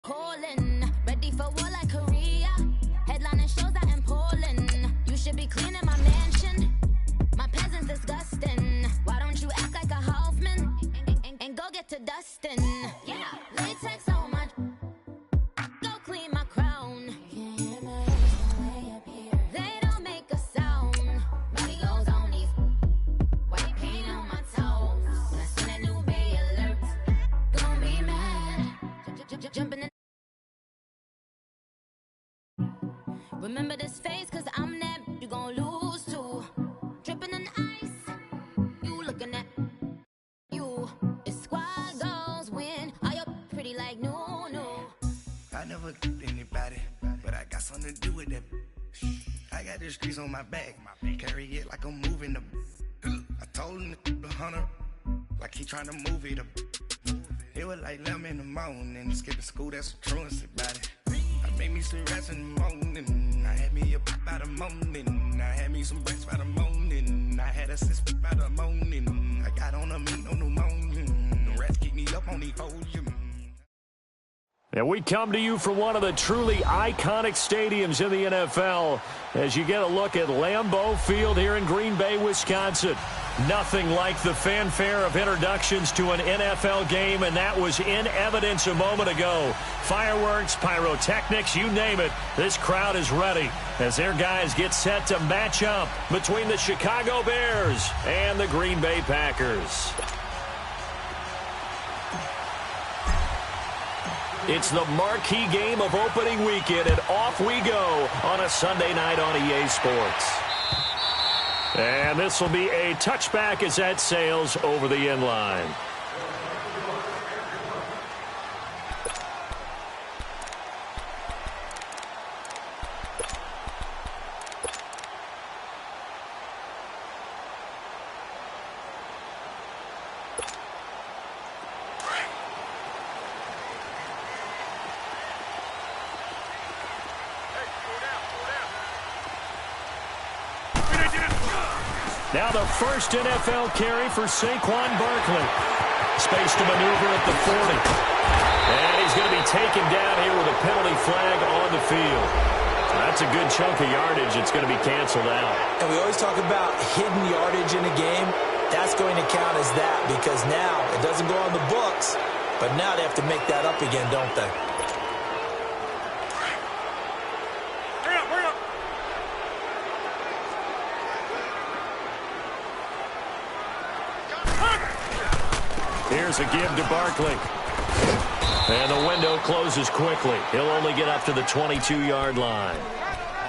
Calling, ready for war like Korea. Headlining shows out in Poland. You should be cleaning my mansion. My peasants disgusting. Why don't you act like a Hoffman and go get to dustin'? Yeah, latex on my. Go clean my crown. They don't make a sound. Money goes on these. White paint on my toes. I seen a new Bay alert. Gonna be mad. Jumping in. Remember this face, cause I'm that you gon' lose to. Dripping in ice, you looking at you. It's squad goals win. Are you pretty like no? I never anybody, but I got something to do with that. I got the streets on my back, carry it like I'm moving the. I told him the 100, like he trying to move it up. It was like 11 in the morning, skipping school, that's some truancy about it. I made me some rest in the morning, I had me up by the morning, I had me some breaks by the morning, I had a six by the morning, I got on a meat on the morning, the rest keep me up on the podium. And we come to you from one of the truly iconic stadiums in the NFL as you get a look at Lambeau Field here in Green Bay, Wisconsin. Nothing like the fanfare of introductions to an NFL game, and that was in evidence a moment ago. Fireworks, pyrotechnics, you name it, this crowd is ready as their guys get set to match up between the Chicago Bears and the Green Bay Packers. It's the marquee game of opening weekend, and off we go on a Sunday night on EA Sports. And this will be a touchback as that sails over the end line. Now the first NFL carry for Saquon Barkley. Space to maneuver at the 40. And he's going to be taken down here with a penalty flag on the field. That's a good chunk of yardage. It's going to be canceled out. And we always talk about hidden yardage in a game. That's going to count as that because now it doesn't go on the books, but now they have to make that up again, don't they? Here's a give to Barkley. And the window closes quickly. He'll only get up to the 22-yard line.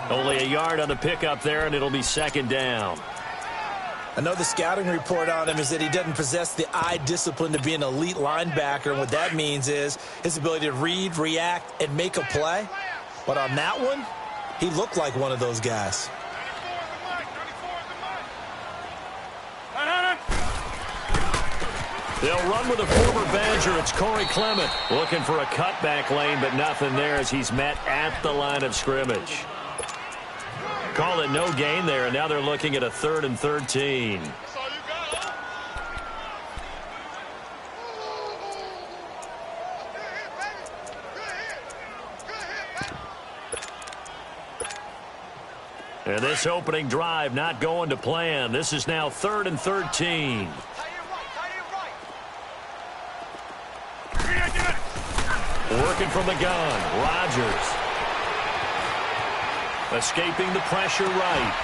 Only a yard on the pickup there, and it'll be second down. I know the scouting report on him is that he doesn't possess the eye discipline to be an elite linebacker, and what that means is his ability to read, react, and make a play. But on that one, he looked like one of those guys. They'll run with a former Badger. It's Corey Clement looking for a cutback lane, but nothing there as he's met at the line of scrimmage. Call it no gain there, and now they're looking at a 3rd and 13. And this opening drive not going to plan. This is now 3rd and 13. Working from the gun, Rodgers. Escaping the pressure right.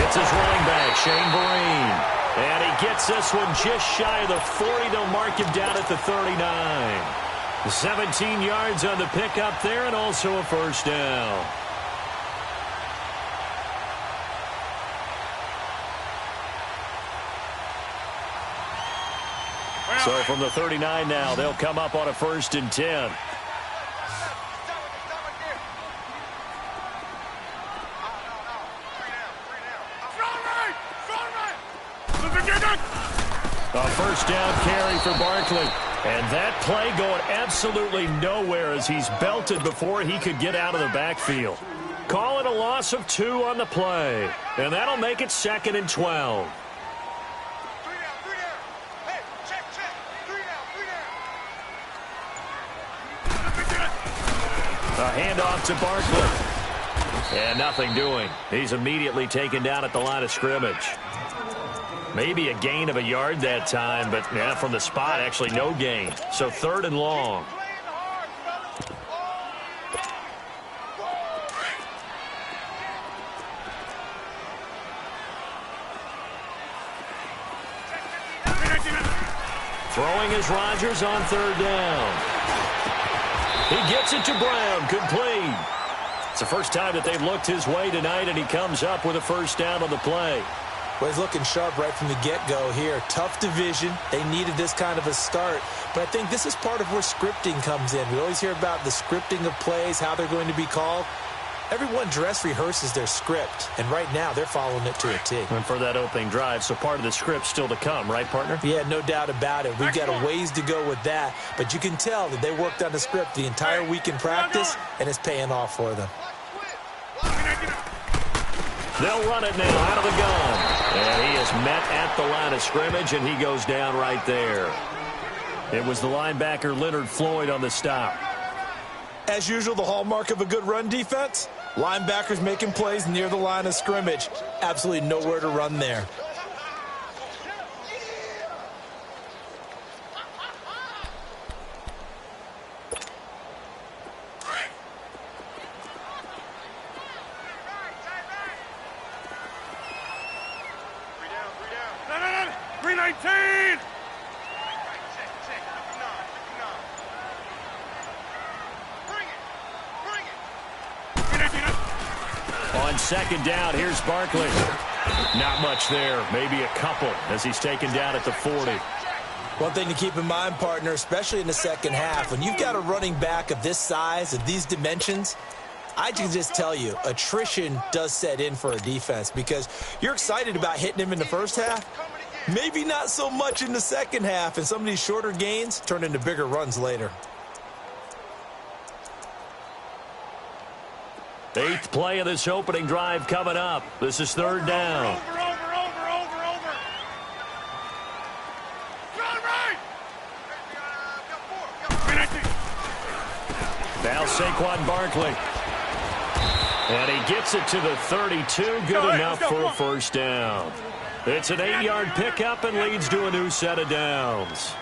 It's his running back, Shane Vereen. And he gets this one just shy of the 40. They'll mark him down at the 39. 17 yards on the pickup there and also a first down. So from the 39 now, they'll come up on a 1st and 10. A first down carry for Barkley. And that play going absolutely nowhere as he's belted before he could get out of the backfield. Call it a loss of 2 on the play. And that'll make it 2nd and 12. A handoff to Barkley. And nothing doing. He's immediately taken down at the line of scrimmage. Maybe a gain of a yard that time, but yeah, from the spot, actually no gain. So 3rd and long. Throwing is Rodgers on 3rd down. He gets it to Brown, complete. It's the first time that they've looked his way tonight, and he comes up with a 1st down on the play. Well, he's looking sharp right from the get-go here. Tough division. They needed this kind of a start. But I think this is part of where scripting comes in. We always hear about the scripting of plays, how they're going to be called. Everyone dress rehearses their script, and right now they're following it to a T. And for that opening drive, so part of the script still to come, right, partner? Yeah, no doubt about it. We've got a ways to go with that, but you can tell that they worked on the script the entire week in practice, and it's paying off for them. They'll run it now out of the gun. And he is met at the line of scrimmage, and he goes down right there. It was the linebacker Leonard Floyd on the stop. As usual, the hallmark of a good run defense, linebackers making plays near the line of scrimmage. Absolutely nowhere to run there. On 2nd down, here's Barkley. Not much there, maybe a couple as he's taken down at the 40. One thing to keep in mind, partner, especially in the second half, when you've got a running back of this size, of these dimensions, I can just tell you, attrition does set in for a defense because you're excited about hitting him in the first half. Maybe not so much in the second half, and some of these shorter gains turn into bigger runs later. 8th play of this opening drive coming up. This is 3rd down. Over. Now Saquon Barkley. And he gets it to the 32. Good enough for a 1st down. It's an 8-yard pickup and leads to a new set of downs.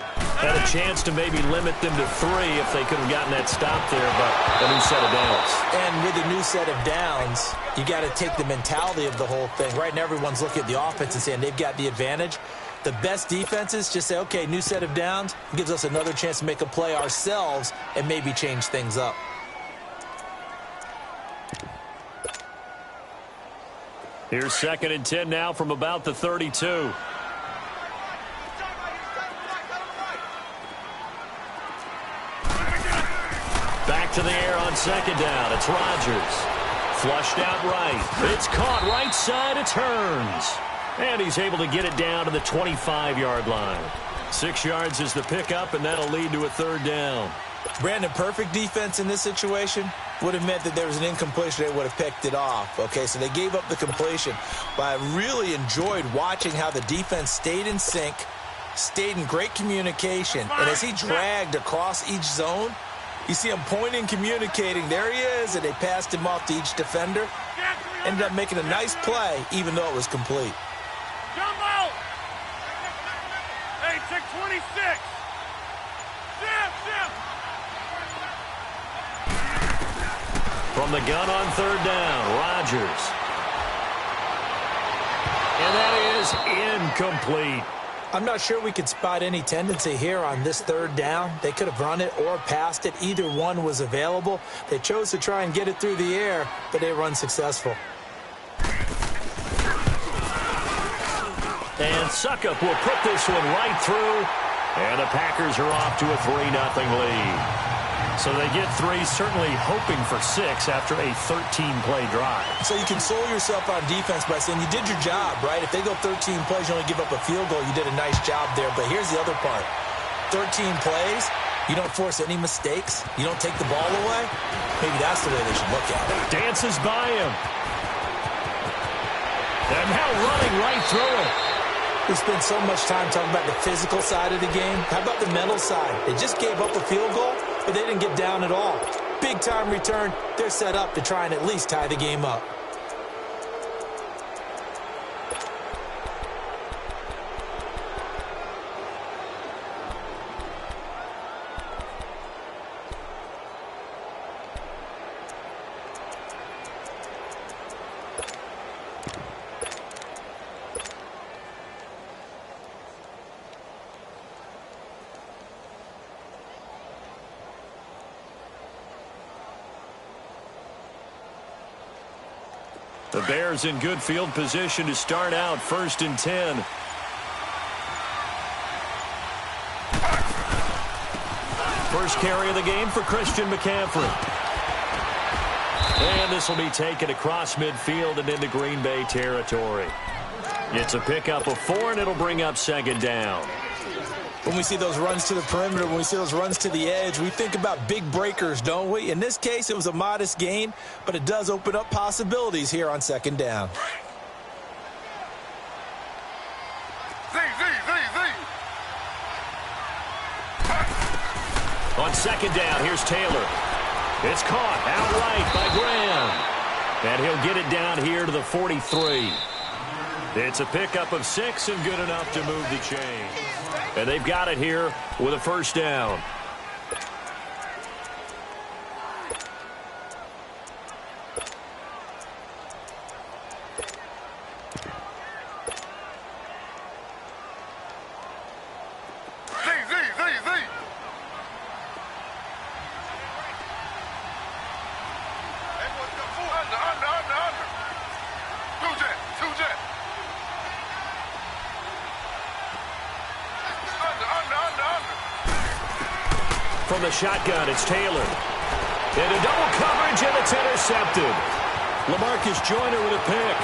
Had a chance to maybe limit them to 3 if they could have gotten that stop there, but a new set of downs. And with a new set of downs, you got to take the mentality of the whole thing. Right now, everyone's looking at the offense and saying they've got the advantage. The best defenses just say, okay, new set of downs. It gives us another chance to make a play ourselves and maybe change things up. Here's 2nd and 10 now from about the 32. Back to the air on 2nd down. It's Rodgers. Flushed out right. It's caught right side. It turns. And he's able to get it down to the 25-yard line. 6 yards is the pickup, and that'll lead to a 3rd down. Brandon, perfect defense in this situation would have meant that there was an incompletion. They would have picked it off. Okay, so they gave up the completion. But I really enjoyed watching how the defense stayed in sync, stayed in great communication. And as he dragged across each zone, you see him pointing, communicating. There he is, and they passed him off to each defender. Ended up making a nice play, even though it was complete. Jumbo! Hey, check 26. Zip. From the gun on 3rd down, Rodgers. And that is incomplete. I'm not sure we could spot any tendency here on this 3rd down. They could have run it or passed it. Either one was available. They chose to try and get it through the air, but they were unsuccessful. And Suckup will put this one right through. And the Packers are off to a 3-0 lead. So they get 3, certainly hoping for 6 after a 13-play drive. So you console yourself on defense by saying you did your job, right? If they go 13 plays, you only give up a field goal, you did a nice job there. But here's the other part. 13 plays, you don't force any mistakes, you don't take the ball away. Maybe that's the way they should look at it. Dances by him. And now running right through it. We spend so much time talking about the physical side of the game. How about the mental side? They just gave up a field goal, but they didn't get down at all. big-time return. They're set up to try and at least tie the game up. The Bears in good field position to start out 1st and 10. First carry of the game for Christian McCaffrey. And this will be taken across midfield and into Green Bay territory. It's a pickup of 4, and it'll bring up 2nd down. When we see those runs to the perimeter, when we see those runs to the edge, we think about big breakers, don't we? In this case, it was a modest gain, but it does open up possibilities here on 2nd down. On 2nd down, here's Taylor. It's caught outright by Graham. And he'll get it down here to the 43. It's a pickup of 6 and good enough to move the chains. And they've got it here with a 1st down. From the shotgun, it's Taylor. Into double coverage, and it's intercepted. LaMarcus Joyner with a pick.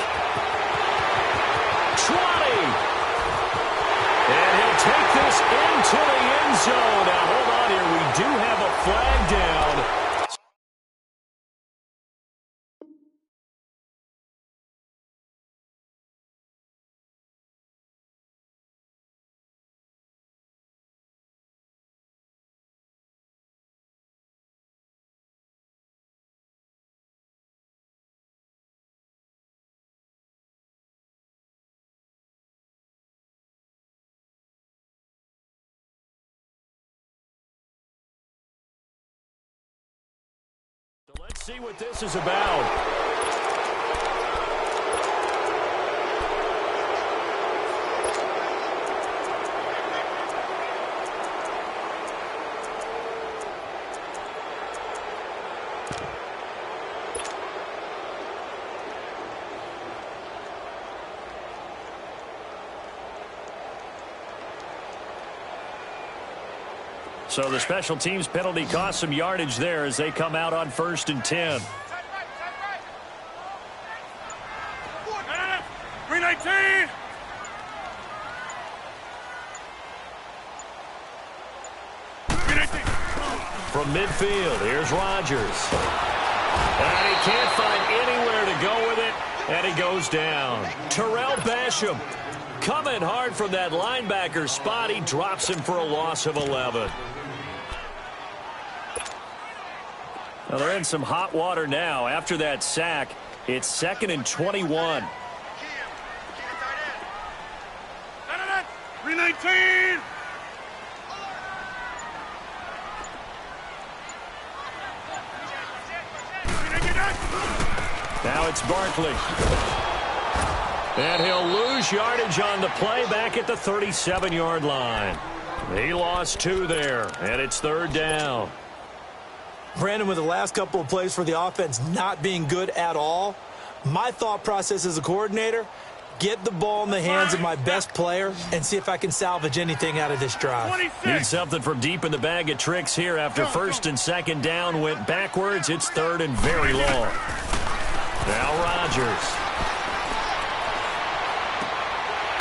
20. And he'll take this into the end zone. Now, hold on here. We do have a flag down. So let's see what this is about. So the special teams penalty cost some yardage there as they come out on 1st and 10. 319. From midfield, here's Rodgers. And he can't find anywhere to go with it, and he goes down. Terrell Basham coming hard from that linebacker spot. He drops him for a loss of 11. Well, they're in some hot water now. After that sack, it's 2nd and 21. 319. Now it's Barkley. And he'll lose yardage on the play back at the 37-yard line. He lost 2 there, and it's 3rd down. Brandon, with the last couple of plays for the offense not being good at all, my thought process as a coordinator, get the ball in the hands of my best player and see if I can salvage anything out of this drive. 26. Need something from deep in the bag of tricks here after 1st and 2nd down went backwards. It's 3rd and very long. Now Rodgers.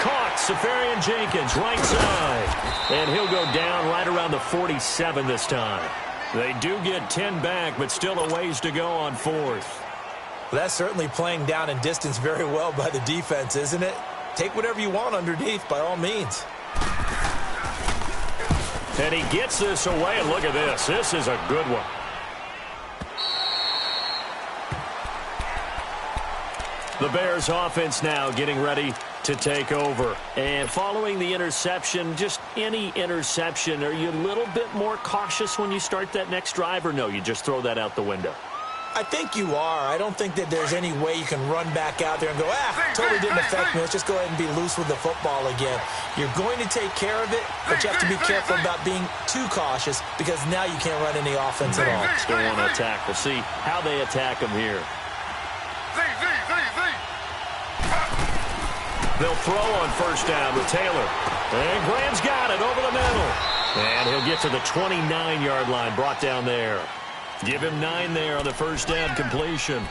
Caught. Safarian Jenkins, right side. And he'll go down right around the 47 this time. They do get 10 back, but still a ways to go on 4th. Well, that's certainly playing down in distance very well by the defense, isn't it? Take whatever you want underneath, by all means. And he gets this away, and look at this. This is a good one. The Bears offense now getting ready to take over. And following the interception, just any interception, are you a little bit more cautious when you start that next drive, or no, you just throw that out the window? I think you are. I don't think that there's any way you can run back out there and go, totally didn't affect me. Let's just go ahead and be loose with the football again. You're going to take care of it, but you have to be careful about being too cautious because now you can't run any offense at all. Still want to attack. We'll see how they attack them here. They'll throw on first down with Taylor. And Graham's got it over the middle. And he'll get to the 29-yard line, brought down there. Give him 9 there on the first down completion.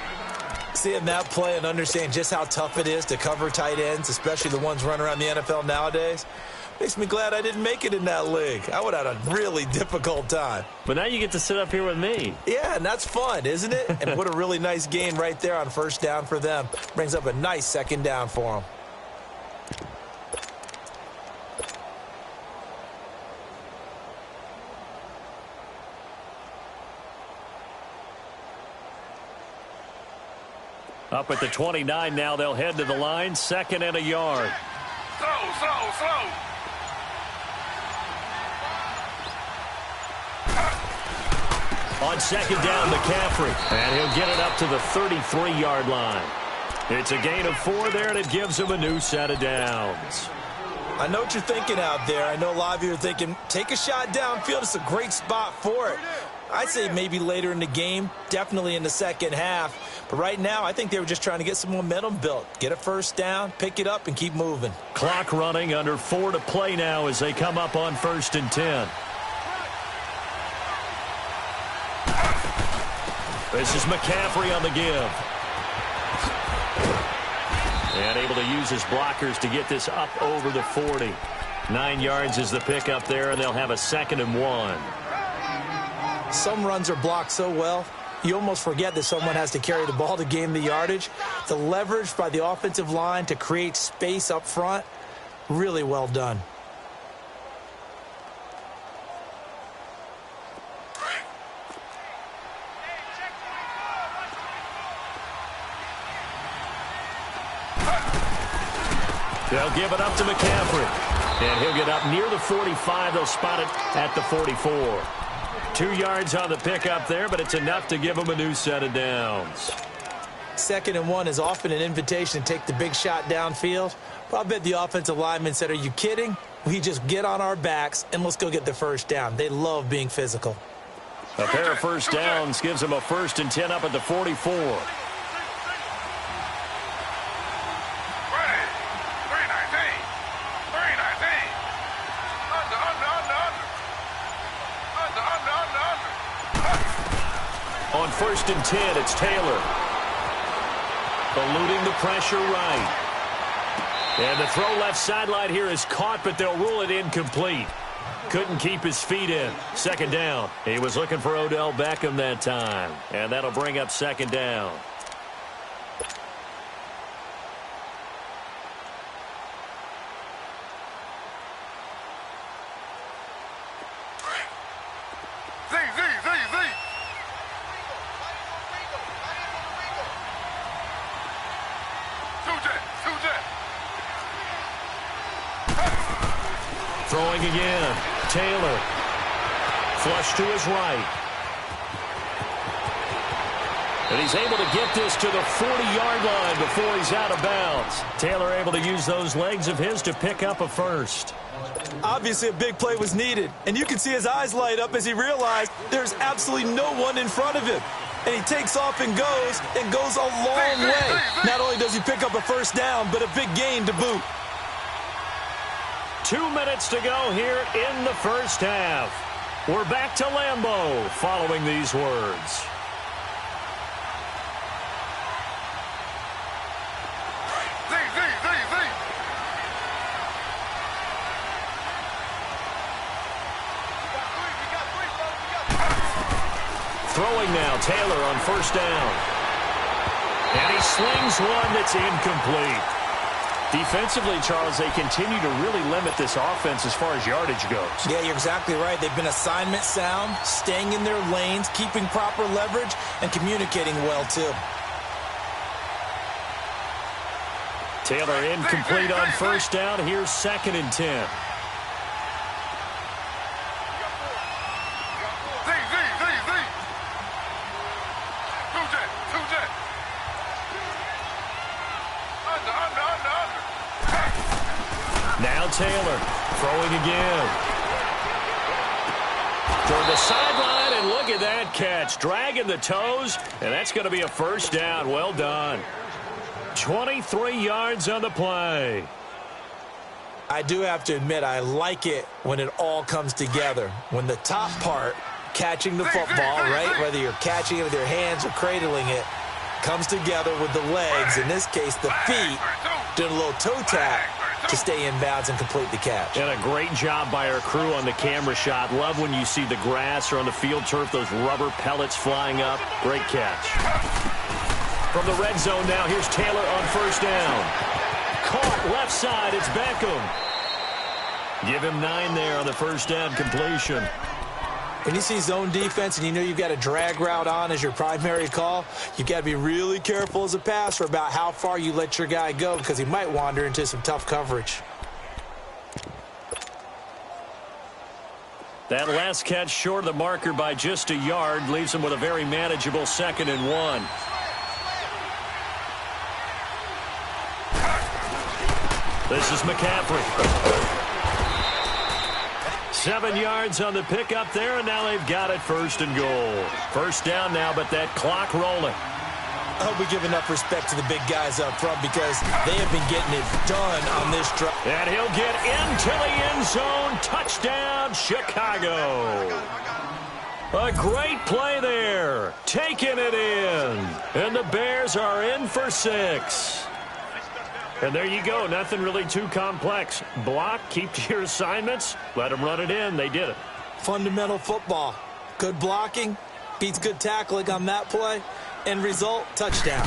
Seeing that play and understanding just how tough it is to cover tight ends, especially the ones running around the NFL nowadays, makes me glad I didn't make it in that league. I would have had a really difficult time. But now you get to sit up here with me. Yeah, and that's fun, isn't it? And what a really nice gain right there on first down for them. Brings up a nice second down for them. Up at the 29 now, they'll head to the line, 2nd and a yard. Slow. On 2nd down, McCaffrey, and he'll get it up to the 33-yard line. It's a gain of 4 there, and it gives him a new set of downs. I know what you're thinking out there. I know a lot of you are thinking, take a shot downfield. It's a great spot for it. I'd say maybe later in the game, definitely in the second half. But right now, I think they were just trying to get some momentum built. Get a first down, pick it up, and keep moving. Clock running, under 4 to play now as they come up on 1st and 10. This is McCaffrey on the give. And able to use his blockers to get this up over the 40. 9 yards is the pickup there, and they'll have a 2nd and 1. Some runs are blocked so well, you almost forget that someone has to carry the ball to gain the yardage. The leverage by the offensive line to create space up front, really well done. They'll give it up to McCaffrey. And he'll get up near the 45. They'll spot it at the 44. 2 yards on the pickup there, but it's enough to give him a new set of downs. 2nd and 1 is often an invitation to take the big shot downfield. But I bet the offensive lineman said, are you kidding? We just get on our backs and let's go get the first down. They love being physical. A pair of first downs gives them a 1st and 10 up at the 44. On 1st and 10, it's Taylor. Eluding the pressure right. And the throw left sideline here is caught, but they'll rule it incomplete. Couldn't keep his feet in. 2nd down. He was looking for Odell Beckham that time. And that'll bring up 2nd down. Throwing again. Taylor. Flush to his right. And he's able to get this to the 40-yard line before he's out of bounds. Taylor able to use those legs of his to pick up a 1st. Obviously, a big play was needed. And you can see his eyes light up as he realized there's absolutely no one in front of him. And he takes off and goes a long way. Not only does he pick up a 1st down, but a big gain to boot. 2 minutes to go here in the first half. We're back to Lambeau following these words. Throwing now, Taylor on 1st down. And he slings one that's incomplete. Defensively, Charles, they continue to really limit this offense as far as yardage goes. Yeah, you're exactly right. They've been assignment sound, staying in their lanes, keeping proper leverage, and communicating well, too. Taylor incomplete on first down. Here's 2nd and 10. Now Taylor throwing again. Toward the sideline, and look at that catch. Dragging the toes, and that's going to be a first down. Well done. 23 yards on the play. I do have to admit, I like it when it all comes together. When the top part, catching the football, right, whether you're catching it with your hands or cradling it, comes together with the legs, in this case the feet, doing a little toe tap to stay in bounds and complete the catch. And a great job by our crew on the camera shot. Love when you see the grass or on the field turf, those rubber pellets flying up. Great catch. From the red zone now, here's Taylor on first down. Caught left side, it's Beckham. Give him 9 there on the first down completion. When you see zone defense and you know you've got a drag route on as your primary call, you've got to be really careful as a passer about how far you let your guy go because he might wander into some tough coverage. That last catch short of the marker by just a yard leaves him with a very manageable 2nd and 1. This is McCaffrey. 7 yards on the pickup there, and now they've got it 1st and goal. First down now, but that clock rolling. I hope we give enough respect to the big guys up front because they have been getting it done on this drive. And he'll get into the end zone. Touchdown, Chicago. A great play there. Taking it in. And the Bears are in for 6. And there you go. Nothing really too complex. Block, keep to your assignments, let them run it in. They did it. Fundamental football. Good blocking, beats good tackling on that play. End result, touchdown.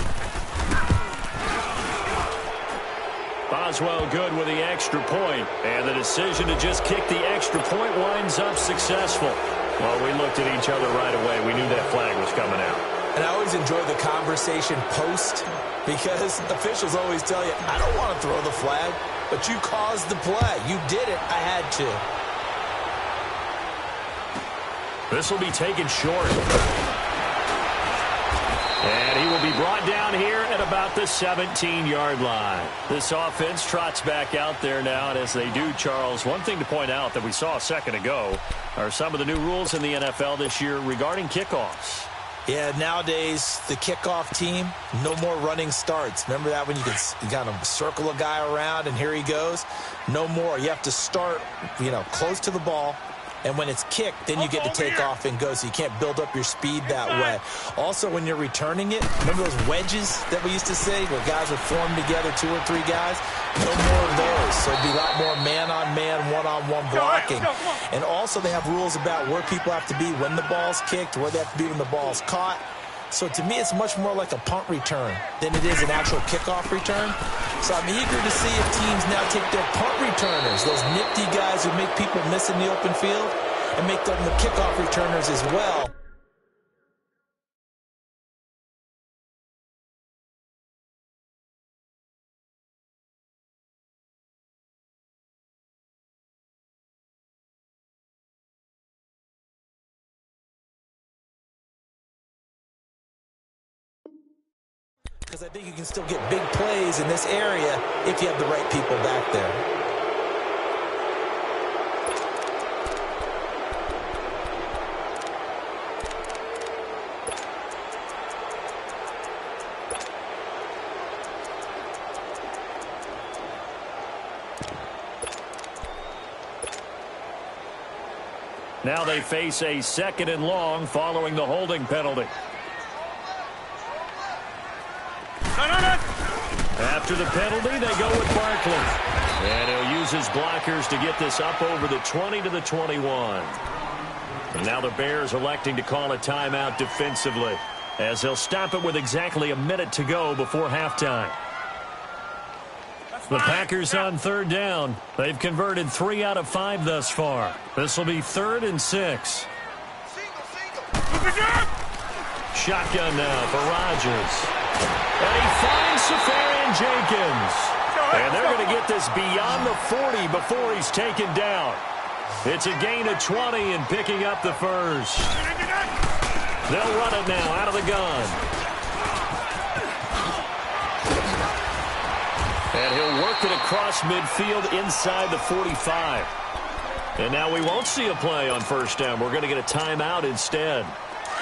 Boswell good with the extra point. And the decision to just kick the extra point winds up successful. Well, we looked at each other right away. We knew that flag was coming out. And I always enjoy the conversation post because officials always tell you, I don't want to throw the flag, but you caused the play. You did it. I had to. This will be taken short. And he will be brought down here at about the 17-yard line. This offense trots back out there now, and as they do, Charles, one thing to point out that we saw a second ago are some of the new rules in the NFL this year regarding kickoffs. Yeah, nowadays, the kickoff team, no more running starts. Remember that when you kind of circle a guy around and here he goes? No more. You have to start, close to the ball. And when it's kicked, then you get to take off and go, so you can't build up your speed that way. Also, when you're returning it, remember those wedges that we used to say where guys would form together, 2 or 3 guys? No more of those. So it'd be a lot more man-on-man, one-on-one blocking. And also they have rules about where people have to be when the ball's kicked, where they have to be when the ball's caught. So to me, it's much more like a punt return than it is an actual kickoff return. So I'm eager to see if teams now take their punt returners, those nifty guys who make people miss in the open field, and make them the kickoff returners as well. Because I think you can still get big plays in this area if you have the right people back there. Now they face a 2nd and long following the holding penalty. After the penalty, they go with Barkley. And he'll use his blockers to get this up over the 20 to the 21. And now the Bears electing to call a timeout defensively as they'll stop it with exactly a minute to go before halftime. The Packers on 3rd down. They've converted 3 out of 5 thus far. This will be 3rd and 6. Shotgun now for Rodgers. And he finds Safarian Jenkins. And they're going to get this beyond the 40 before he's taken down. It's a gain of 20 and picking up the first. They'll run it now out of the gun. And he'll work it across midfield inside the 45. And now we won't see a play on first down. We're going to get a timeout instead,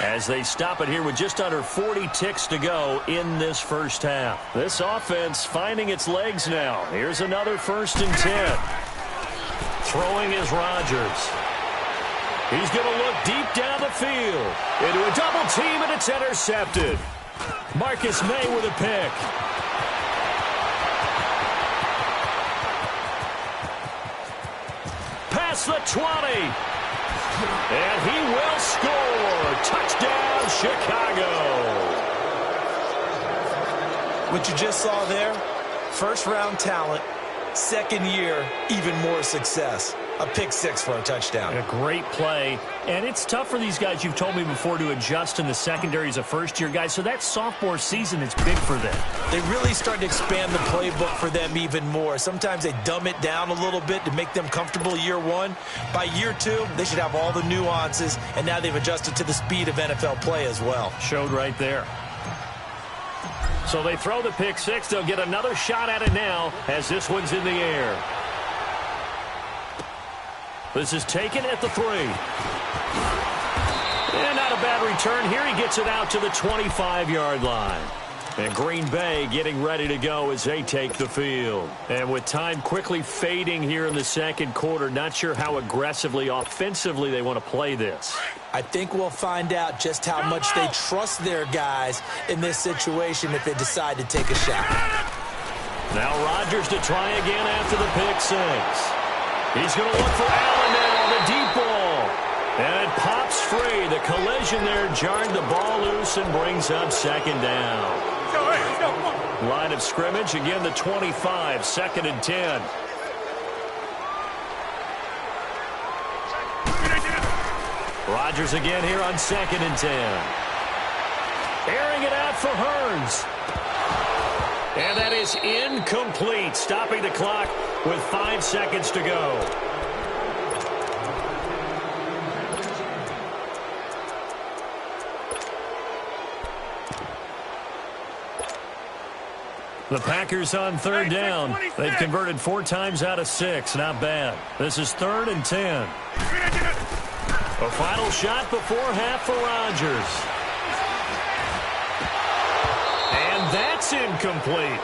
as they stop it here with just under 40 ticks to go in this first half. This offense finding its legs now. Here's another 1st and 10. Throwing is Rodgers. He's going to look deep down the field. Into a double team, and it's intercepted. Marcus May with a pick. Past the 20. And he will score. Touchdown, Chicago. What you just saw there, first-round talent, second year, even more success. A pick six for a touchdown. A great play. And it's tough for these guys, you've told me before, to adjust in the secondary as a first-year guy. So that sophomore season is big for them. They really started to expand the playbook for them even more. Sometimes they dumb it down a little bit to make them comfortable year one. By year two, they should have all the nuances, and now they've adjusted to the speed of NFL play as well. Showed right there. So they throw the pick six. They'll get another shot at it now as this one's in the air. This is taken at the 3. And not a bad return here. He gets it out to the 25-yard line. And Green Bay getting ready to go as they take the field. And with time quickly fading here in the second quarter, not sure how aggressively, offensively they want to play this. I think we'll find out just how much they trust their guys in this situation if they decide to take a shot. Now Rodgers to try again after the pick six. He's going to look for Allen there on the deep ball. And it pops free. The collision there jarred the ball loose and brings up second down. Line of scrimmage, again the 25, 2nd and 10. Rodgers again here on 2nd and 10. Airing it out for Hearns. And that is incomplete, stopping the clock with 5 seconds to go. The Packers on 3rd down. They've converted 4 times out of 6. Not bad. This is 3rd and 10. A final shot before half for Rodgers. And that's incomplete.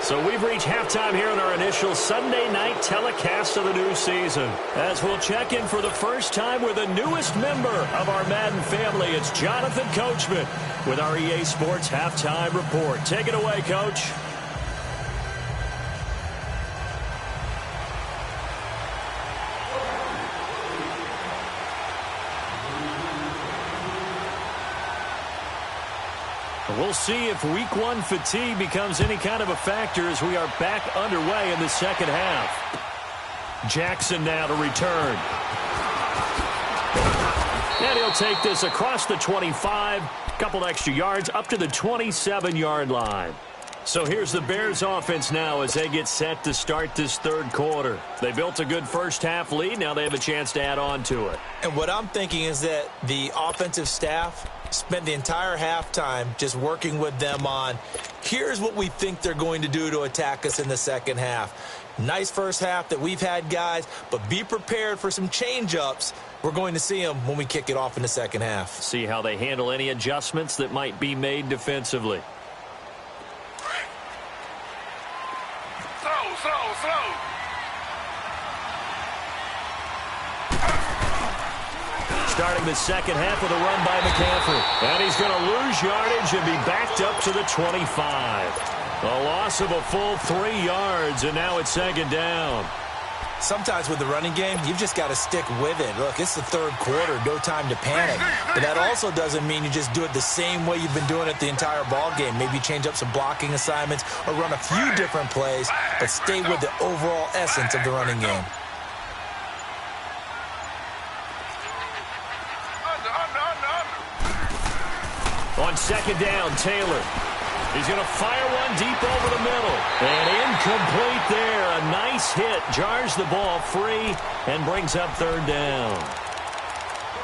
So we've reached halftime here in our initial Sunday night telecast of the new season. As we'll check in for the first time with the newest member of our Madden family, it's Jonathan Coachman with our EA Sports Halftime Report. Take it away, Coach. We'll see if week 1 fatigue becomes any kind of a factor as we are back underway in the second half. Jackson now to return. And he'll take this across the 25, couple extra yards up to the 27-yard line. So here's the Bears offense now as they get set to start this 3rd quarter. They built a good first half lead. Now they have a chance to add on to it. And what I'm thinking is that the offensive staff spent the entire halftime just working with them on, here's what we think they're going to do to attack us in the second half. Nice first half that we've had, guys, but be prepared for some change-ups. We're going to see them when we kick it off in the second half. See how they handle any adjustments that might be made defensively. Slow. Starting the second half with a run by McCaffrey. And he's going to lose yardage and be backed up to the 25. A loss of a full 3 yards, and now it's 2nd down. Sometimes with the running game, you've just got to stick with it. Look, it's the 3rd quarter, no time to panic. But that also doesn't mean you just do it the same way you've been doing it the entire ball game. Maybe change up some blocking assignments or run a few different plays, but stay with the overall essence of the running game. Under. On 2nd down, Taylor. He's going to fire one deep over the middle. And incomplete there. A nice hit. Jars the ball free and brings up third down.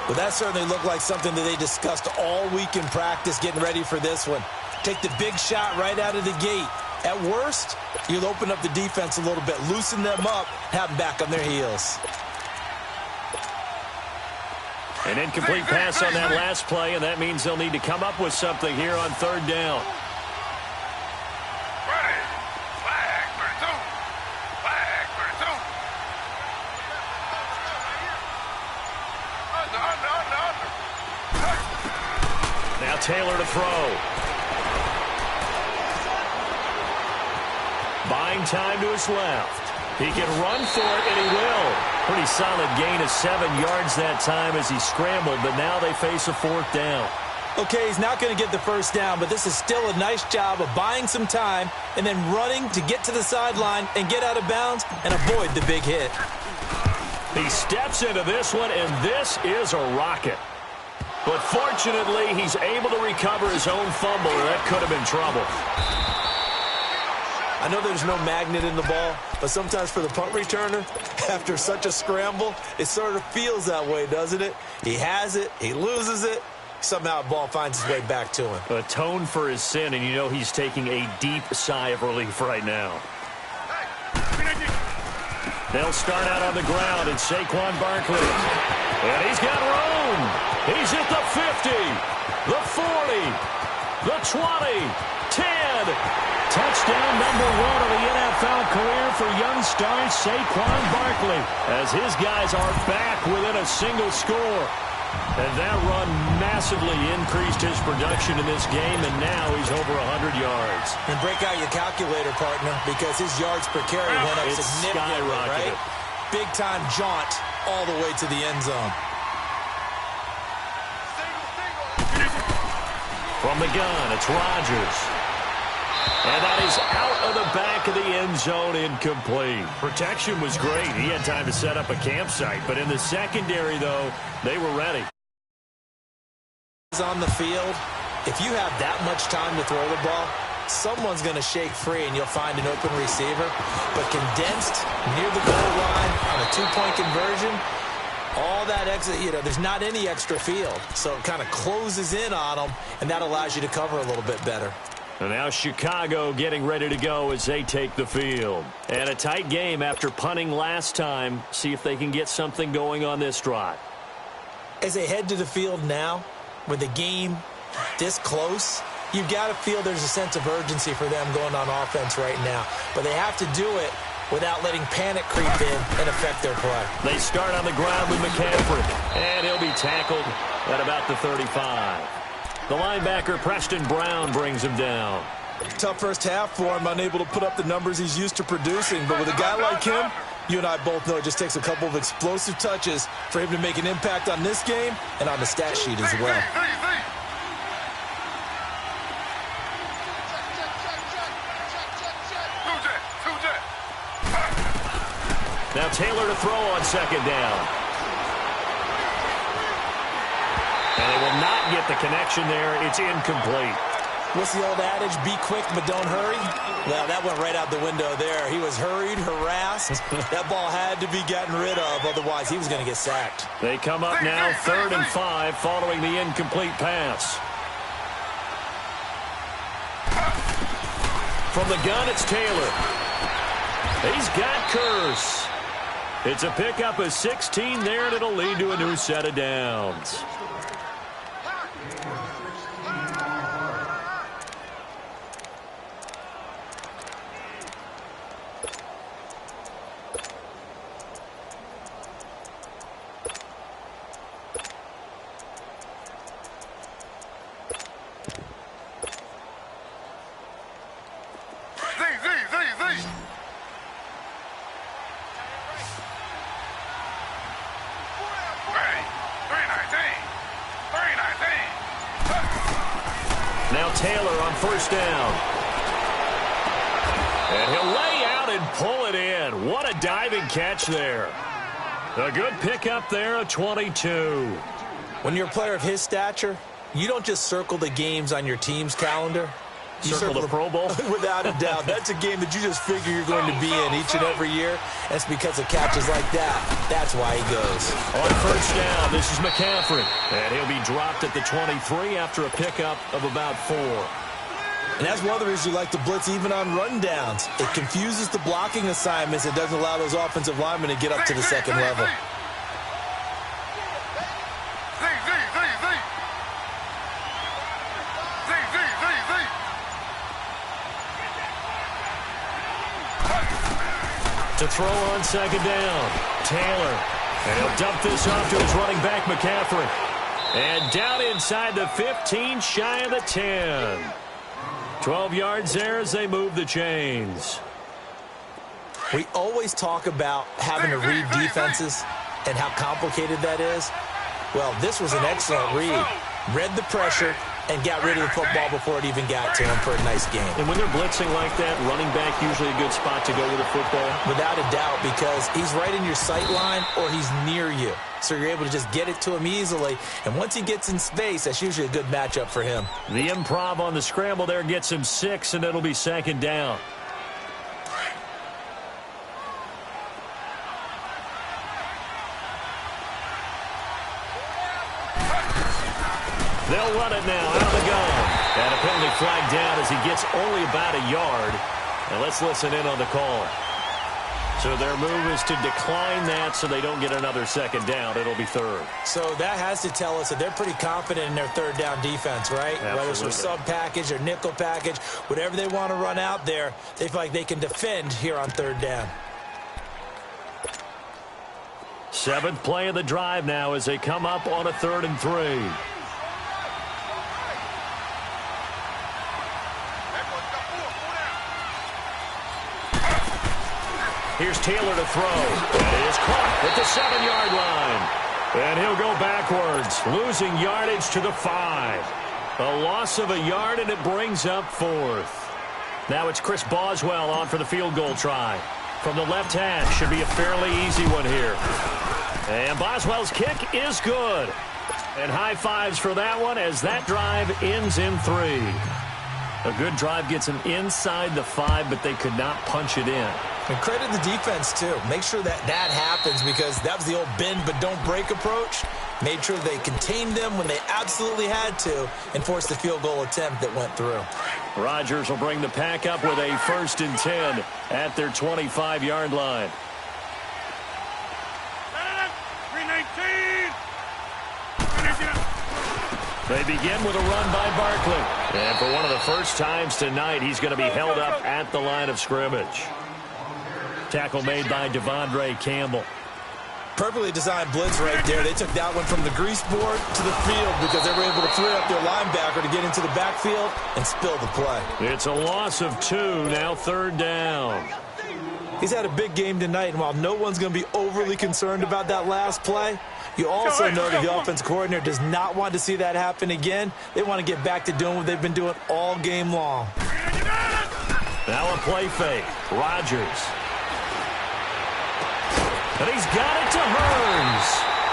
Well, that certainly looked like something that they discussed all week in practice getting ready for this one. Take the big shot right out of the gate. At worst, you'll open up the defense a little bit, loosen them up, have them back on their heels. An incomplete pass on that last play, and that means they'll need to come up with something here on third down. Now Taylor to throw. Buying time to his left. He can run for it, and he will. Pretty solid gain of 7 yards that time as he scrambled, but now they face a fourth down. Okay, he's not going to get the first down, but this is still a nice job of buying some time and then running to get to the sideline and get out of bounds and avoid the big hit. He steps into this one, and this is a rocket. But fortunately, he's able to recover his own fumble, or that could have been trouble. I know there's no magnet in the ball, but sometimes for the punt returner, after such a scramble, it sort of feels that way, doesn't it? He has it, he loses it, somehow the ball finds its way back to him. Atone for his sin, and you know he's taking a deep sigh of relief right now. They'll start out on the ground, and Saquon Barkley. And he's got room. He's at the 50, the 40, the 20, 10. Touchdown number 1 of the NFL career for young star Saquon Barkley, as his guys are back within a single score. And that run massively increased his production in this game, and now he's over 100 yards. And break out your calculator, partner, because his yards per carry went up significantly, right? Big-time jaunt all the way to the end zone. From the gun, it's Rodgers. And that is out of the back of the end zone, incomplete. Protection was great. He had time to set up a campsite. But in the secondary, though, they were ready. On the field, if you have that much time to throw the ball, someone's going to shake free and you'll find an open receiver. But condensed near the goal line on a two-point conversion, all that extra, there's not any extra field. So it kind of closes in on them, and that allows you to cover a little bit better. And now Chicago getting ready to go as they take the field. And a tight game after punting last time. See if they can get something going on this drive. As they head to the field now, with the game this close, you've got to feel there's a sense of urgency for them going on offense right now. But they have to do it without letting panic creep in and affect their play. They start on the ground with McCaffrey, and he'll be tackled at about the 35. The linebacker, Preston Brown, brings him down. Tough first half for him, unable to put up the numbers he's used to producing. But with a guy like him, you and I both know it just takes a couple of explosive touches for him to make an impact on this game and on the stat sheet as well. Now Taylor to throw on second down. And they will not get the connection there. It's incomplete. What's the old adage? Be quick, but don't hurry. Well, that went right out the window there. He was hurried, harassed. That ball had to be gotten rid of. Otherwise, he was going to get sacked. They come up now 3rd and 5 following the incomplete pass. From the gun, it's Taylor. He's got Curse. It's a pickup of 16 there, and it'll lead to a new set of downs. Now Taylor on first down. And he'll lay out and pull it in. What a diving catch there. A good pickup there, a 22. When you're a player of his stature, you don't just circle the games on your team's calendar. Circle the Pro Bowl? Without a doubt. That's a game that you just figure you're going to be in each and every year. And it's because of catches like that. That's why he goes. On first down, this is McCaffrey. And he'll be dropped at the 23 after a pickup of about 4. And that's one of the reasons you like to blitz even on rundowns. It confuses the blocking assignments. It doesn't allow those offensive linemen to get up to the second level. To throw on second down, Taylor. And he'll dump this off to his running back, McCaffrey. And down inside the 15, shy of the 10. 12 yards there as they move the chains. We always talk about having to read defenses and how complicated that is. Well, this was an excellent read. Read the pressure and got rid of the football before it even got to him for a nice game. And when they're blitzing like that, running back usually a good spot to go with the football? Without a doubt, because he's right in your sight line or he's near you. So you're able to just get it to him easily. And once he gets in space, that's usually a good matchup for him. The improv on the scramble there gets him 6, and it'll be second down. They'll run it now out of the gun. And a penalty flag down as he gets only about a yard. And let's listen in on the call. So their move is to decline that so they don't get another second down. It'll be third. So that has to tell us that they're pretty confident in their third down defense, right? Absolutely. Whether it's their sub package or nickel package, whatever they want to run out there, they feel like they can defend here on third down. 7th play of the drive now as they come up on a 3rd and 3. Here's Taylor to throw. And it is caught at the 7-yard line. And he'll go backwards, losing yardage to the 5. A loss of a yard, and it brings up 4th. Now it's Chris Boswell on for the field goal try. From the left hash, should be a fairly easy one here. And Boswell's kick is good. And high fives for that one as that drive ends in 3. A good drive gets them inside the 5, but they could not punch it in. And credit the defense, too. Make sure that that happens because that was the old bend but don't break approach. Made sure they contained them when they absolutely had to and forced the field goal attempt that went through. Rodgers will bring the pack up with a 1st and 10 at their 25-yard line. 319. They begin with a run by Barkley. And for one of the first times tonight, he's going to be held up at the line of scrimmage. Tackle made by Devondre Campbell. Perfectly designed blitz right there. They took that one from the grease board to the field because they were able to free up their linebacker to get into the backfield and spill the play. It's a loss of 2, now 3rd down. He's had a big game tonight, and while no one's going to be overly concerned about that last play, you also know that the offense coordinator does not want to see that happen again. They want to get back to doing what they've been doing all game long. Now a play fake. Rodgers. And he's got it to Hearns.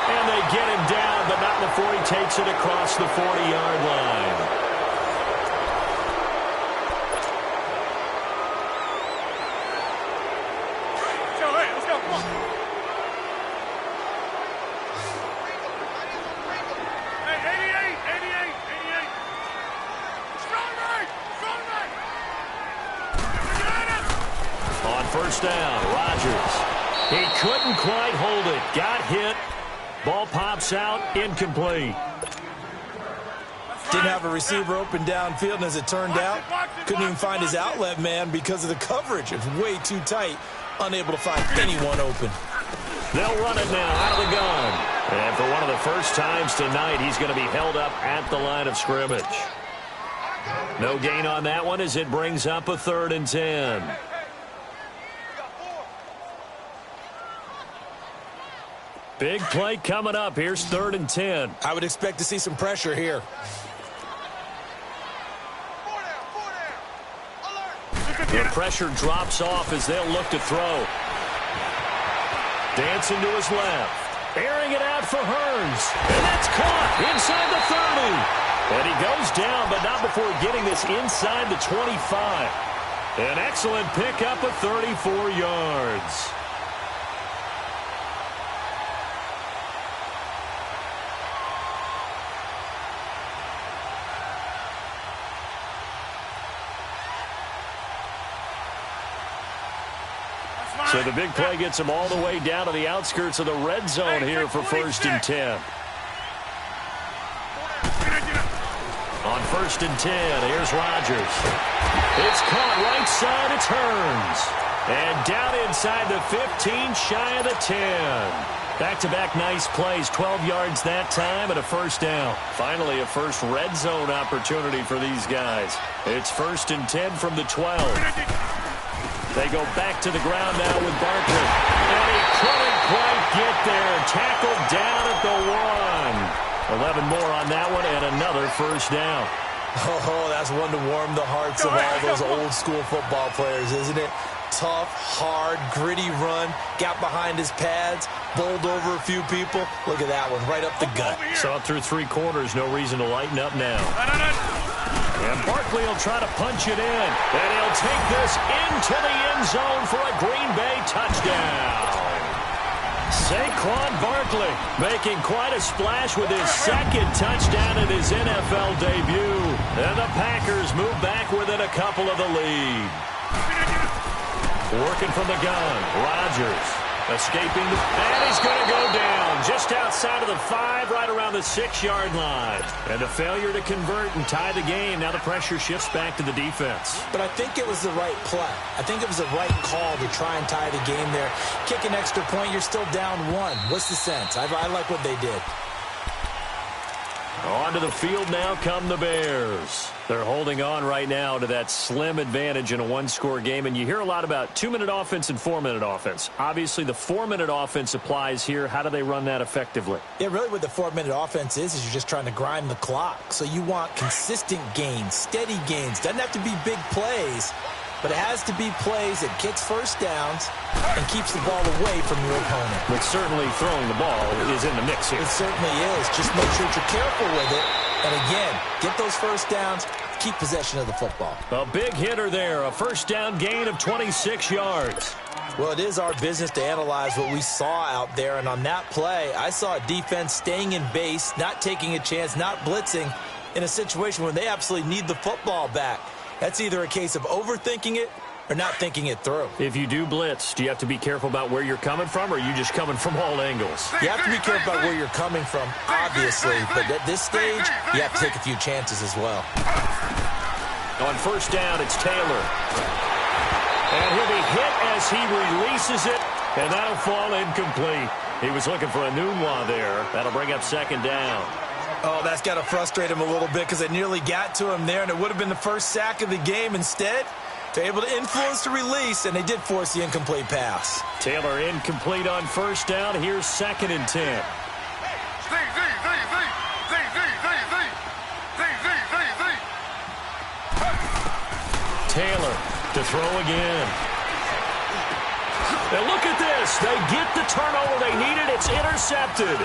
And they get him down, but not before he takes it across the 40-yard line. First down, Rodgers. He couldn't quite hold it. Got hit. Ball pops out, incomplete. Didn't have a receiver open downfield, and as it turned out, couldn't even find his outlet man because of the coverage. It's way too tight, unable to find anyone open. They'll run it now out of the gun. And for one of the first times tonight, he's going to be held up at the line of scrimmage. No gain on that one as it brings up a 3rd and 10. Big play coming up. Here's 3rd and 10. I would expect to see some pressure here. The pressure drops off as they'll look to throw. Dancing to his left. Airing it out for Hearns. And that's caught inside the 30. And he goes down, but not before getting this inside the 25. An excellent pickup of 34 yards. So the big play gets him all the way down to the outskirts of the red zone here for 1st and 10. On 1st and 10, here's Rodgers. It's caught right side, it turns. And down inside the 15, shy of the 10. Back-to-back nice plays, 12 yards that time and a 1st down. Finally, a first red zone opportunity for these guys. It's 1st and 10 from the 12. They go back to the ground now with Barkley. And he couldn't quite get there. Tackled down at the 1. 11 more on that one and another 1st down. Oh, that's one to warm the hearts of all those old-school football players, isn't it? Tough, hard, gritty run. Got behind his pads. Bowled over a few people. Look at that one, right up the gut. Saw through 3 quarters. No reason to lighten up now. And Barkley will try to punch it in. And he'll take this into the end zone for a Green Bay touchdown. Saquon Barkley making quite a splash with his 2nd touchdown in his NFL debut. And the Packers move back within a couple of the lead. Working from the gun, Rodgers escaping, and he's going to go down just outside of the 5, right around the 6-yard line. And a failure to convert and tie the game. Now the pressure shifts back to the defense. But I think it was the right play. I think it was the right call to try and tie the game there. Kick an extra point, you're still down 1. What's the sense? I like what they did. Onto the field now come the Bears. They're holding on right now to that slim advantage in a 1-score game. And you hear a lot about 2-minute offense and 4-minute offense. Obviously, the 4-minute offense applies here. How do they run that effectively? Yeah, really what the 4-minute offense is you're just trying to grind the clock. So you want consistent gains, steady gains. Doesn't have to be big plays, but it has to be plays that gets 1st downs and keeps the ball away from your opponent. But certainly throwing the ball is in the mix here. It certainly is. Just make sure that you're careful with it. And again, get those 1st downs, keep possession of the football. A big hitter there, a 1st down gain of 26 yards. Well, it is our business to analyze what we saw out there. And on that play, I saw a defense staying in base, not taking a chance, not blitzing in a situation where they absolutely need the football back. That's either a case of overthinking it or not thinking it through. If you do blitz, do you have to be careful about where you're coming from, or are you just coming from all angles? You have to be careful about where you're coming from, obviously. But at this stage, you have to take a few chances as well. On 1st down, it's Taylor. And he'll be hit as he releases it, and that'll fall incomplete. He was looking for a Nunwa there. That'll bring up 2nd down. Oh, that's got to frustrate him a little bit because it nearly got to him there, and it would have been the 1st sack of the game. Instead, they're able to influence the release, and they did force the incomplete pass. Taylor incomplete on 1st down. Here's 2nd and 10. Taylor to throw again. And look at this. They get the turnover they needed. It's intercepted.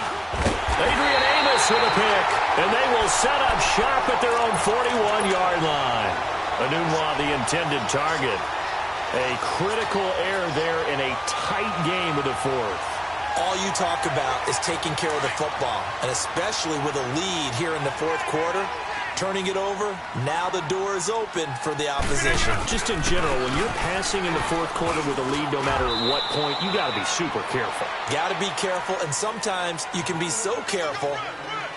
Adrian Amos with a pick. And they will set up shop at their own 41-yard line. Anunwa, the intended target. A critical error there in a tight game of the 4th. All you talk about is taking care of the football, and especially with a lead here in the 4th quarter. Turning it over, now the door is open for the opposition. Just in general, when you're passing in the 4th quarter with a lead, no matter at what point, you got to be super careful. Got to be careful, and sometimes you can be so careful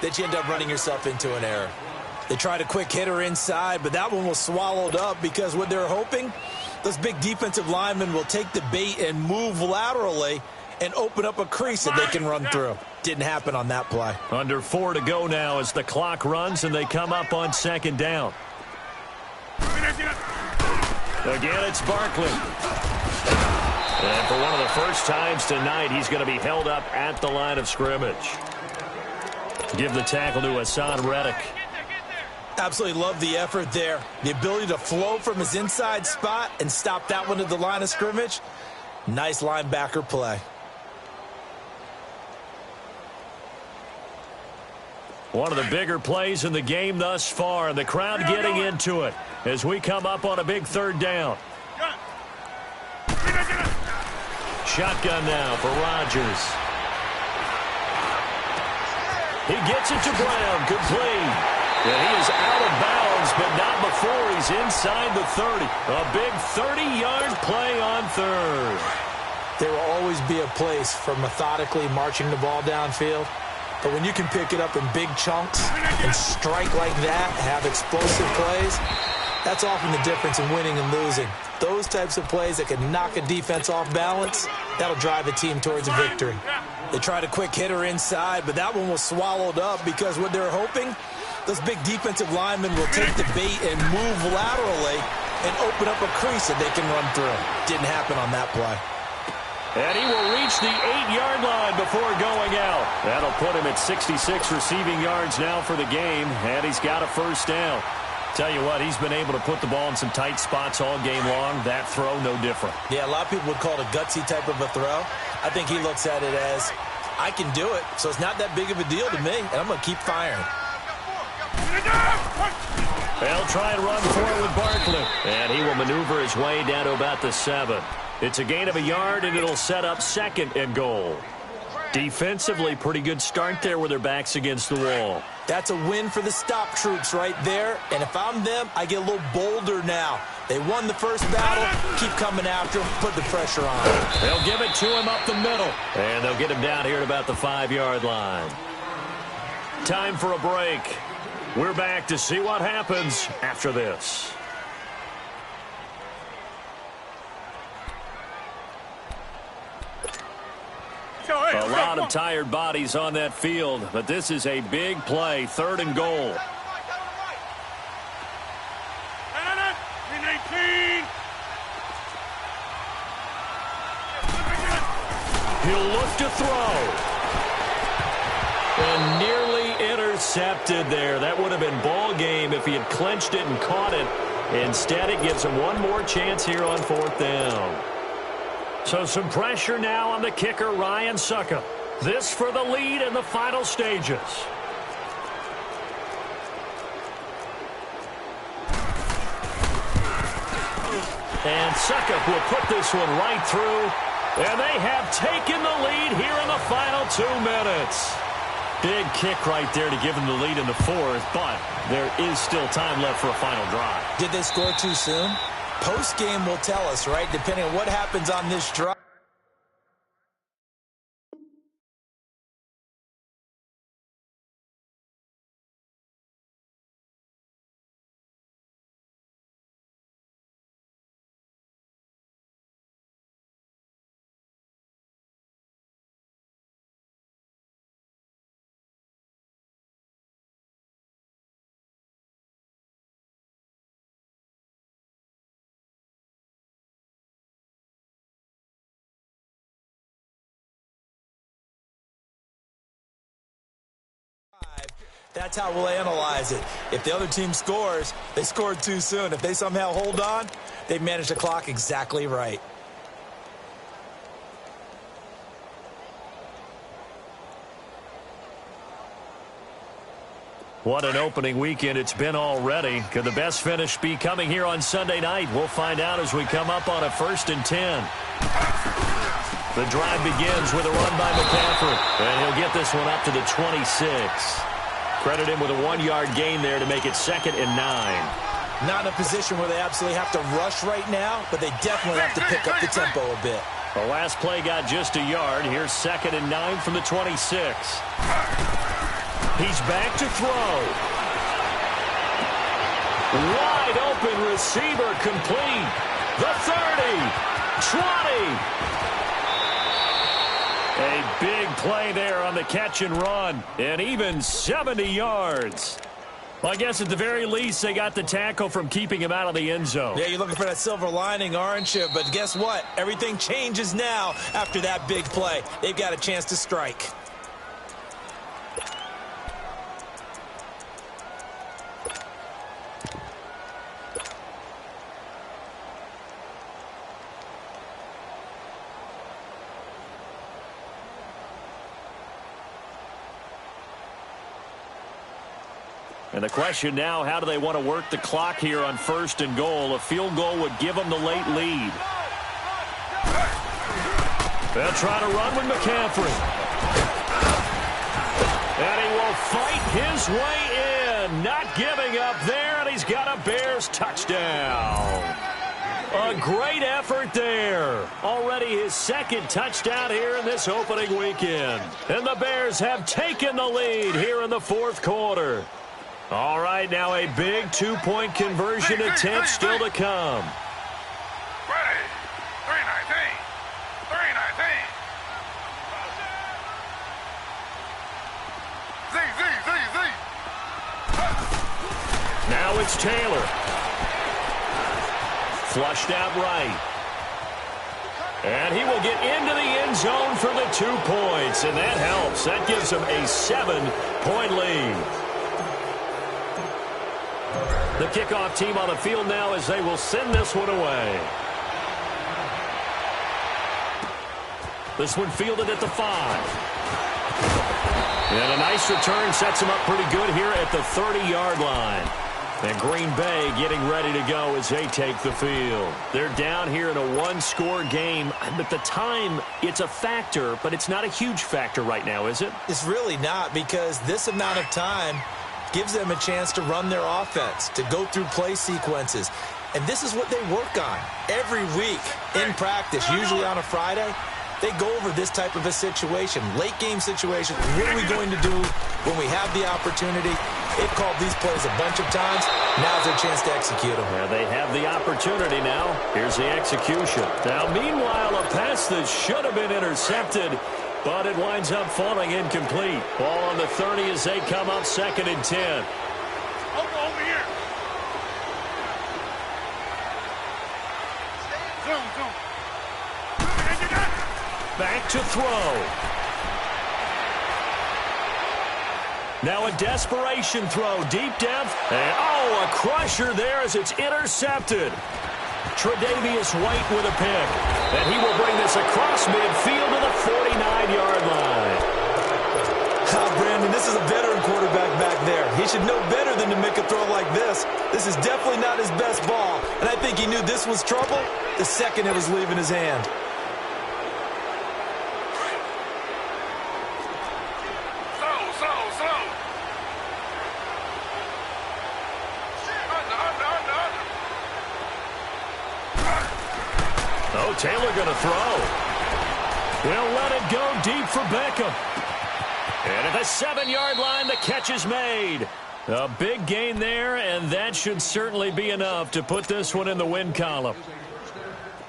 that you end up running yourself into an error. They tried a quick hitter inside, but that one was swallowed up because what they're hoping, those big defensive linemen will take the bait and move laterally and open up a crease that they can run through. Didn't happen on that play. Under 4 to go now as the clock runs and they come up on 2nd down. Again, it's Barkley. And for one of the first times tonight, he's going to be held up at the line of scrimmage. Give the tackle to Hassan Reddick. Absolutely love the effort there. The ability to flow from his inside spot and stop that one at the line of scrimmage. Nice linebacker play. One of the bigger plays in the game thus far, and the crowd getting into it as we come up on a big third down. Shotgun now for Rodgers. He gets it to Brown, complete. And he is out of bounds, but not before he's inside the 30. A big 30-yard play on third. There will always be a place for methodically marching the ball downfield. But when you can pick it up in big chunks and strike like that, have explosive plays, that's often the difference in winning and losing. Those types of plays that can knock a defense off balance, that'll drive a team towards a victory. They tried a quick hitter inside, but that one was swallowed up because what they're hoping, those big defensive linemen will take the bait and move laterally and open up a crease that they can run through. Didn't happen on that play. And he will reach the 8-yard line before going out. That'll put him at 66 receiving yards now for the game, and he's got a first down. Tell you what, he's been able to put the ball in some tight spots all game long. That throw, no different. Yeah, a lot of people would call it a gutsy type of a throw. I think he looks at it as, I can do it, so it's not that big of a deal to me, and I'm going to keep firing. They'll try and run forward with Barkley, and he will maneuver his way down to about the 7. It's a gain of a yard, and it'll set up 2nd and goal. Defensively, pretty good start there with their backs against the wall. That's a win for the stop troops right there, and if I'm them, I get a little bolder now. They won the first battle, keep coming after him, put the pressure on him. They'll give it to him up the middle, and they'll get him down here at about the 5-yard line. Time for a break. We're back to see what happens after this. A lot of tired bodies on that field, but this is a big play, 3rd and goal. He'll look to throw. And nearly intercepted there. That would have been ball game if he had clinched it and caught it. Instead, it gives him one more chance here on 4th down. So some pressure now on the kicker, Ryan Suckup. This for the lead in the final stages. And Suckup will put this one right through. And they have taken the lead here in the final 2 minutes. Big kick right there to give them the lead in the 4th, but there is still time left for a final drive. Did they score too soon? Post-game will tell us, right, depending on what happens on this drive. That's how we'll analyze it. If the other team scores, they scored too soon. If they somehow hold on, they managed the clock exactly right. What an opening weekend it's been already. Could the best finish be coming here on Sunday night? We'll find out as we come up on a 1st and 10. The drive begins with a run by McCaffrey, and he'll get this one up to the 26. Credit him with a 1-yard gain there to make it 2nd and 9. Not in a position where they absolutely have to rush right now, but they definitely have to pick up the tempo a bit. The last play got just a yard. Here's 2nd and 9 from the 26. He's back to throw. Wide open receiver complete. The 30, 20. A big play there on the catch and run, and even 70 yards. Well, I guess at the very least, they got the tackle from keeping him out of the end zone. Yeah, you're looking for that silver lining, aren't you? But guess what? Everything changes now after that big play. They've got a chance to strike. And the question now, how do they want to work the clock here on 1st and goal? A field goal would give them the late lead. They'll try to run with McCaffrey. And he will fight his way in. Not giving up there, and he's got a Bears touchdown. A great effort there. Already his 2nd touchdown here in this opening weekend. And the Bears have taken the lead here in the 4th quarter. All right, now a big 2-point conversion attempt still to come. Ready. 319. 319. Z. Now it's Taylor. Flushed out right. And he will get into the end zone for the 2 points, and that helps. That gives him a 7-point lead. The kickoff team on the field now as they will send this one away. This one fielded at the 5. And a nice return sets him up pretty good here at the 30-yard line. And Green Bay getting ready to go as they take the field. They're down here in a 1-score game. At the time, it's a factor, but it's not a huge factor right now, is it? It's really not, because this amount of time gives them a chance to run their offense, to go through play sequences. And this is what they work on every week in practice, usually on a Friday. They go over this type of a situation, late game situation. What are we going to do when we have the opportunity? They've called these plays a bunch of times. Now's their chance to execute them. Yeah, they have the opportunity now. Here's the execution. Now, meanwhile, a pass that should have been intercepted, but it winds up falling incomplete. Ball on the 30 as they come up 2nd and 10. Over here. Zoom. Back to throw. Now a desperation throw deep down. And, a crusher there as it's intercepted. Tre'Davious White with a pick. And he will bring this across midfield to the 49-yard line. Brandon, this is a veteran quarterback back there. He should know better than to make a throw like this. This is definitely not his best ball. And I think he knew this was trouble the second it was leaving his hand. Slow. Oh, Taylor going to throw. He'll let it go deep for Beckham. And at the 7-yard line, the catch is made. A big gain there, and that should certainly be enough to put this one in the win column.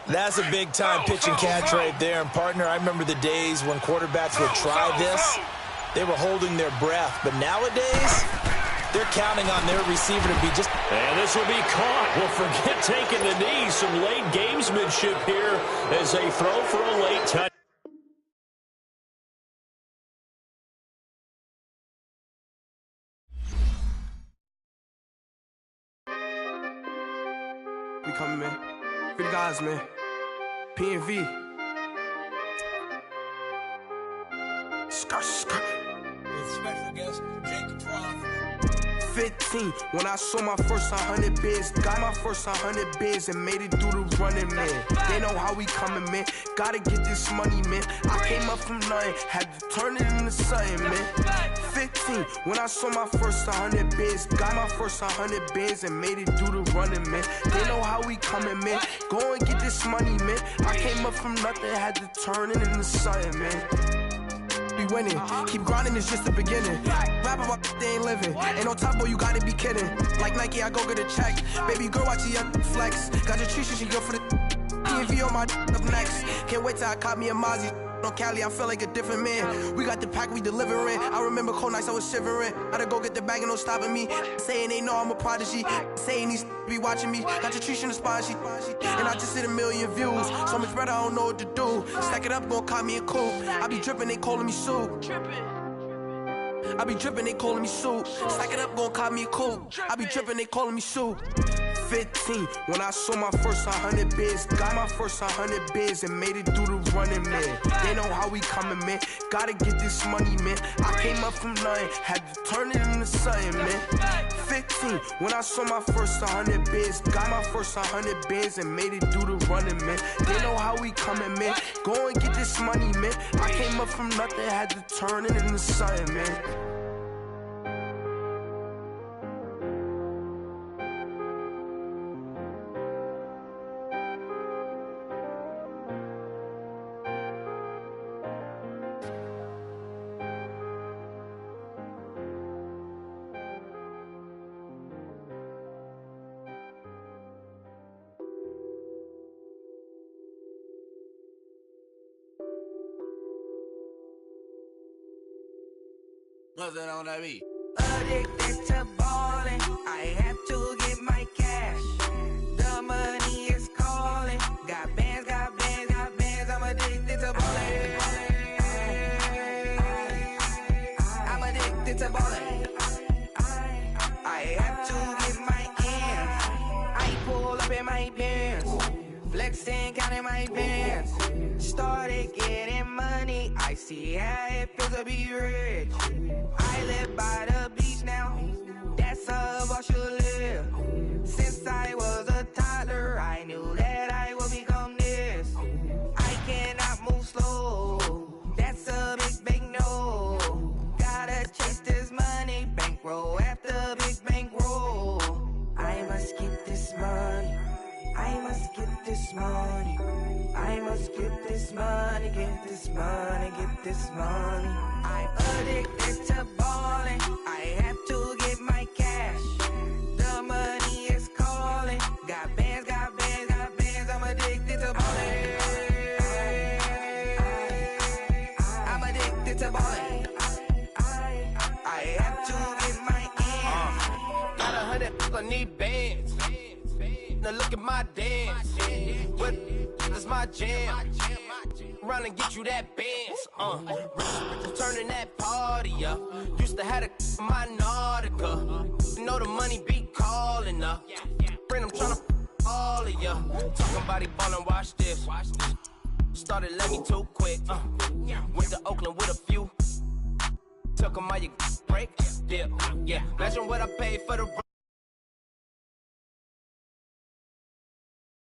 That's a big-time pitch and catch right there. And, partner, I remember the days when quarterbacks would try this. They were holding their breath. But nowadays, they're counting on their receiver to be just... And this will be caught. Well, forget taking the knee. Some late gamesmanship here as they throw for a late touch. We coming, man. For the guys, man. P&V. Skirt. With special guest, Jacob Trough. 15, when I saw my first 100 bids, got my first 100 bids and made it through the running, man. They know how we coming, man. Gotta get this money, man. I came up from nothing, had to turn it into something, man. 15, when I saw my first 100 bids, got my first 100 bids and made it through the running, man. They know how we coming, man. Go and get this money, man. I came up from nothing, had to turn it into something, man. Be winning, keep grinding, it's just the beginning. Rap about they ain't living. Ain't no top boy, you gotta be kidding. Like Nike, I go get a check. Baby girl, watch your flex. Got your Trisha, she go for the P&V on my up next. Can't wait till I caught me a Mozzie. On Cali, I feel like a different man. We got the pack, we delivering. I remember cold nights, I was shivering. Gotta go get the bag and no stopping me. Saying they know I'm a prodigy. Saying these be watching me. Got your Trisha in the spot, and I just hit 1 million views. So much better, I don't know what to do. Stack it up, gon' call me a coupe. I be dripping, they calling me Sue. I be dripping, they calling me Sue. Stack it up, gon' call me a coupe. I be dripping, they calling me Sue. 15, when I saw my first 100 bids, got my first 100 bids and made it through the running, man. They know how we coming, man. Gotta get this money, man. I came up from nothing, had to turn it into something, man. 15, when I saw my first 100 bids, got my first 100 bids and made it through the running, man. They know how we coming, man. Go and get this money, man. I came up from nothing, had to turn it into something, man. What's that on that beat? Addicted to ballin', I have to get my cash. The money is calling. Got bands, got bands, got bands. I'm addicted to ballin'. I'm addicted to ballin'. I have to get my ends. I pull up in my pants, flexing, counting my pants. Started getting money. I see how it feels to be rich. I live by the beach now, that's how I should live. Since I was a toddler, I knew that I would become this. I cannot move slow, that's a big no. Gotta chase this money, bankroll after big bankroll. I must get this money, I must get this money. I must get this money, get this money, get this money. I'm addicted to ballin', I have to get my cash. The money is calling. Got bands, got bands, got bands. I'm addicted to ballin'. I'm addicted to ballin'. I have to get my ends. Got 100, I need bands. Now look at my dance. What is my jam? Run and get you that bands. Turning that party up. Used to have a my Nautica. You know the money be calling up. Friend, I'm tryna all of ya. Talking about he ballin', watch this. Started let me too quick. Went to Oakland with a few. Took 'em all you break. Yeah. Imagine what I paid for the